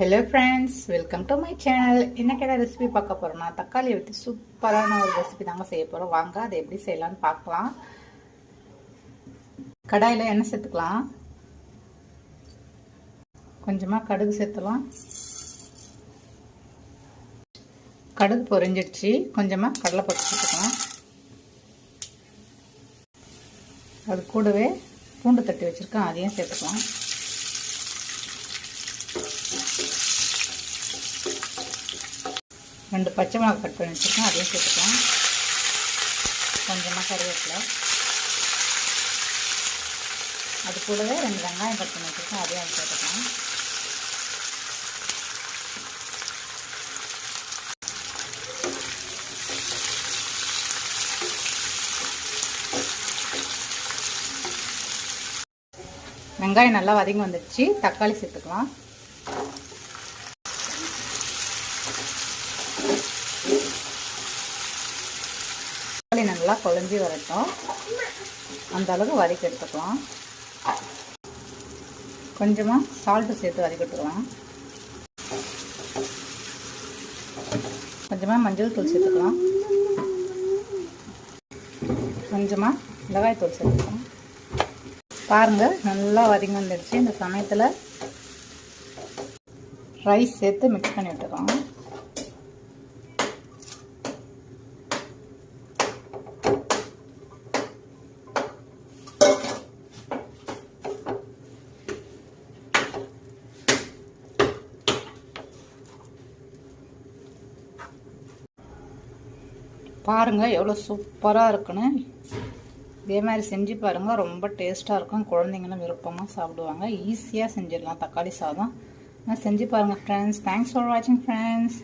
Hello friends, welcome to my channel. இன்னைக்கு என்ன recipe பார்க்க போகிறோம்னா தக்காளி வச்சு சூப்பரான ஒரு ரெசிபி தாங்க செய்ய போகிறோம். வாங்க அதை எப்படி செய்யலாம்னு பார்க்கலாம். கடாயில் எண்ணெய் சேர்த்துக்கலாம். கொஞ்சமாக கடுகு சேர்த்துலாம். கடுகு பொரிஞ்சிடுச்சு. கொஞ்சமாக கடலைப்பருப்பு சேர்த்துக்கலாம். அது கூடவே பூண்டு தட்டி வச்சுருக்கேன், அதையும் சேர்த்துக்கலாம். ரெண்டு பச்சை மிளகாய் கட் பண்ணி வச்சுருக்கேன், அதையும் சேர்த்துக்கலாம். கொஞ்சமாக கருவேப்பிலை, அது கூடவே 2 வெங்காயம் கட் பண்ணி வச்சுருக்கேன், அதையும் சேர்த்துக்கலாம். வெங்காயம் நல்லா வதங்கி வந்துடுச்சு. தக்காளி சேர்த்துக்கலாம். தக்காளி நல்லா குழஞ்சி வரட்டும், அந்த அளவுக்கு வதக்கி எடுத்துக்கலாம். கொஞ்சமாக சால்ட்டு சேர்த்து வதக்கிட்டுக்கலாம். கொஞ்சமாக மஞ்சள் தூள் சேர்த்துக்கலாம். கொஞ்சமாக மிளகாய் தூள் சேர்த்துக்கலாம். பாருங்கள், நல்லா வதங்கி வந்துடுச்சு. இந்த சமயத்தில் ரைஸ் சேர்த்து மிக்ஸ் பண்ணி விட்டுக்கலாம். பாருங்கள் எவ்வளோ சூப்பராக இருக்குன்னு. இதே மாதிரி செஞ்சு பாருங்கள், ரொம்ப டேஸ்ட்டாக இருக்கும். குழந்தைங்களும் விருப்பமாக சாப்பிடுவாங்க. ஈஸியாக செஞ்சிடலாம் தக்காளி சாதம். செஞ்சு பாருங்கள் ஃப்ரெண்ட்ஸ். தேங்க்ஸ் ஃபார் வாட்சிங் ஃப்ரெண்ட்ஸ்.